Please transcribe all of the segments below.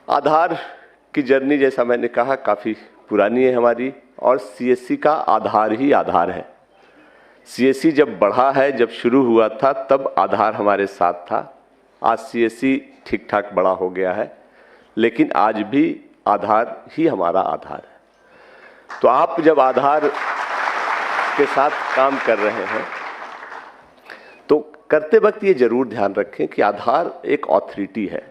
आधार की जर्नी जैसा मैंने कहा काफ़ी पुरानी है हमारी, और सीएससी का आधार ही आधार है। सीएससी जब बढ़ा है, जब शुरू हुआ था तब आधार हमारे साथ था। आज सीएससी ठीक ठाक बड़ा हो गया है, लेकिन आज भी आधार ही हमारा आधार है। तो आप जब आधार के साथ काम कर रहे हैं तो करते वक्त ये जरूर ध्यान रखें कि आधार एक ऑथोरिटी है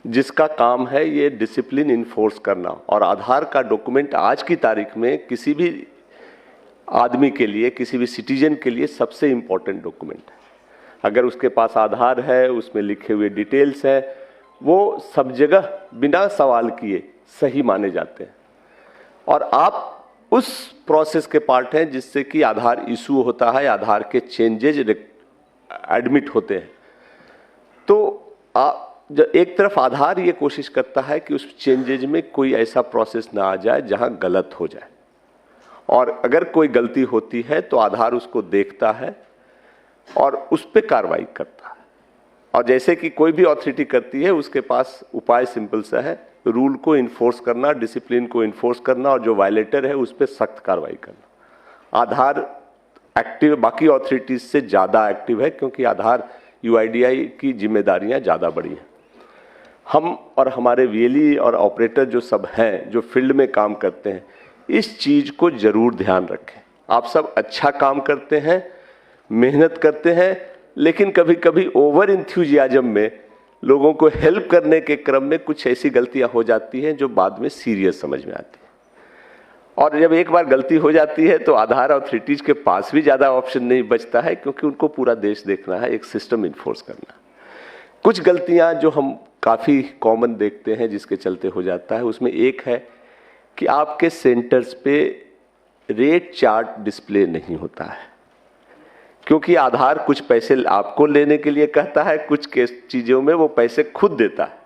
जिसका काम है ये डिसिप्लिन इन्फोर्स करना, और आधार का डॉक्यूमेंट आज की तारीख में किसी भी आदमी के लिए, किसी भी सिटीजन के लिए सबसे इम्पोर्टेंट डॉक्यूमेंट है। अगर उसके पास आधार है, उसमें लिखे हुए डिटेल्स है, वो सब जगह बिना सवाल किए सही माने जाते हैं। और आप उस प्रोसेस के पार्ट हैं जिससे कि आधार इशू होता है, आधार के चेंजेज एडमिट होते हैं। तो एक तरफ आधार ये कोशिश करता है कि उस चेंजेज में कोई ऐसा प्रोसेस ना आ जाए जहां गलत हो जाए, और अगर कोई गलती होती है तो आधार उसको देखता है और उस पर कार्रवाई करता है। और जैसे कि कोई भी अथॉरिटी करती है, उसके पास उपाय सिंपल सा है, रूल को इन्फोर्स करना, डिसिप्लिन को इन्फोर्स करना, और जो वायलेटर है उस पर सख्त कार्रवाई करना। आधार एक्टिव बाकी अथॉरिटीज से ज़्यादा एक्टिव है, क्योंकि आधार यूआईडीआई की जिम्मेदारियां ज़्यादा बड़ी हैं। हम और हमारे वीएलई और ऑपरेटर जो सब हैं, जो फील्ड में काम करते हैं, इस चीज़ को ज़रूर ध्यान रखें। आप सब अच्छा काम करते हैं, मेहनत करते हैं, लेकिन कभी कभी ओवर इंथ्यूजियाज्म में लोगों को हेल्प करने के क्रम में कुछ ऐसी गलतियां हो जाती हैं जो बाद में सीरियस समझ में आती है। और जब एक बार गलती हो जाती है तो आधार अथॉरिटीज के पास भी ज़्यादा ऑप्शन नहीं बचता है, क्योंकि उनको पूरा देश देखना है, एक सिस्टम इन्फोर्स करना। कुछ गलतियां जो हम काफ़ी कॉमन देखते हैं जिसके चलते हो जाता है, उसमें एक है कि आपके सेंटर्स पे रेट चार्ट डिस्प्ले नहीं होता है, क्योंकि आधार कुछ पैसे आपको लेने के लिए कहता है, कुछ चीज़ों में वो पैसे खुद देता है।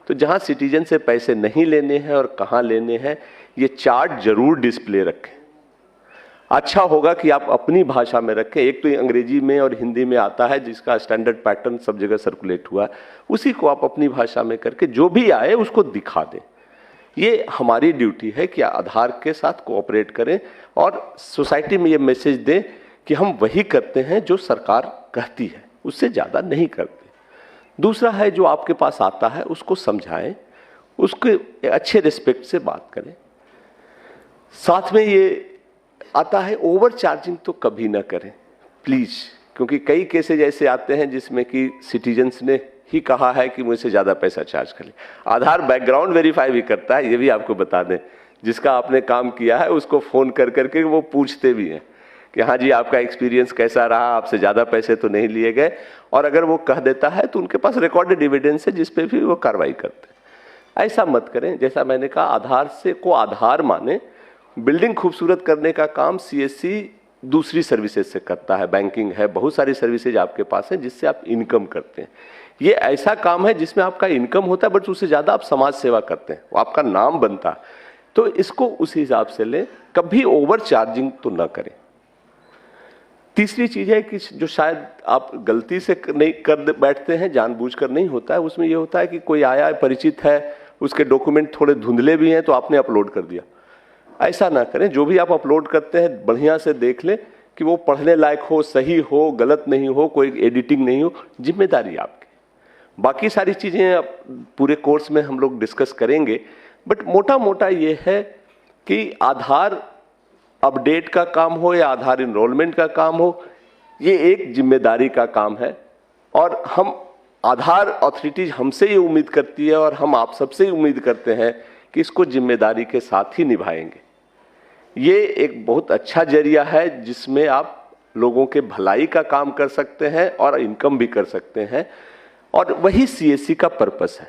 तो जहां सिटीजन से पैसे नहीं लेने हैं और कहां लेने हैं, ये चार्ट जरूर डिस्प्ले रखें। अच्छा होगा कि आप अपनी भाषा में रखें। एक तो अंग्रेजी में और हिंदी में आता है जिसका स्टैंडर्ड पैटर्न सब जगह सर्कुलेट हुआ, उसी को आप अपनी भाषा में करके जो भी आए उसको दिखा दें। ये हमारी ड्यूटी है कि आधार के साथ कोऑपरेट करें और सोसाइटी में ये मैसेज दें कि हम वही करते हैं जो सरकार कहती है, उससे ज़्यादा नहीं करते। दूसरा है, जो आपके पास आता है उसको समझाएं, उसके अच्छे रिस्पेक्ट से बात करें। साथ में ये आता है, ओवर चार्जिंग तो कभी ना करें प्लीज़, क्योंकि कई केसेज ऐसे आते हैं जिसमें कि सिटीजन्स ने ही कहा है कि मुझसे ज़्यादा पैसा चार्ज कर ले। आधार बैकग्राउंड वेरीफाई भी करता है, ये भी आपको बता दें। जिसका आपने काम किया है उसको फ़ोन कर करके वो पूछते भी हैं कि हाँ जी आपका एक्सपीरियंस कैसा रहा, आपसे ज़्यादा पैसे तो नहीं लिए गए। और अगर वो कह देता है तो उनके पास रिकॉर्डेड एविडेंस है जिस पे भी वो कार्रवाई करते हैं। ऐसा मत करें। जैसा मैंने कहा, आधार से को आधार माने। बिल्डिंग खूबसूरत करने का काम सीएससी दूसरी सर्विसेज से करता है, बैंकिंग है, बहुत सारी सर्विसेज आपके पास है जिससे आप इनकम करते हैं। ये ऐसा काम है जिसमें आपका इनकम होता है, बट उससे ज़्यादा आप समाज सेवा करते हैं, वो आपका नाम बनता है। तो इसको उस हिसाब से लें, कभी ओवर चार्जिंग तो ना करें। तीसरी चीज़ है कि जो शायद आप गलती से नहीं कर बैठते हैं, जानबूझकर नहीं होता है, उसमें ये होता है कि कोई आया परिचित है, उसके डॉक्यूमेंट थोड़े धुंधले भी हैं तो आपने अपलोड कर दिया। ऐसा ना करें। जो भी आप अपलोड करते हैं बढ़िया से देख लें कि वो पढ़ने लायक हो, सही हो, गलत नहीं हो, कोई एडिटिंग नहीं हो। जिम्मेदारी आपकी। बाकी सारी चीज़ें पूरे कोर्स में हम लोग डिस्कस करेंगे, बट मोटा मोटा ये है कि आधार अपडेट का काम हो या आधार इनरोलमेंट का काम हो, ये एक जिम्मेदारी का काम है। और हम आधार अथॉरिटीज हमसे ये उम्मीद करती है और हम आप सबसे ही उम्मीद करते हैं कि इसको जिम्मेदारी के साथ ही निभाएंगे। ये एक बहुत अच्छा जरिया है जिसमें आप लोगों के भलाई का काम कर सकते हैं और इनकम भी कर सकते हैं, और वही सीएससी का पर्पस है।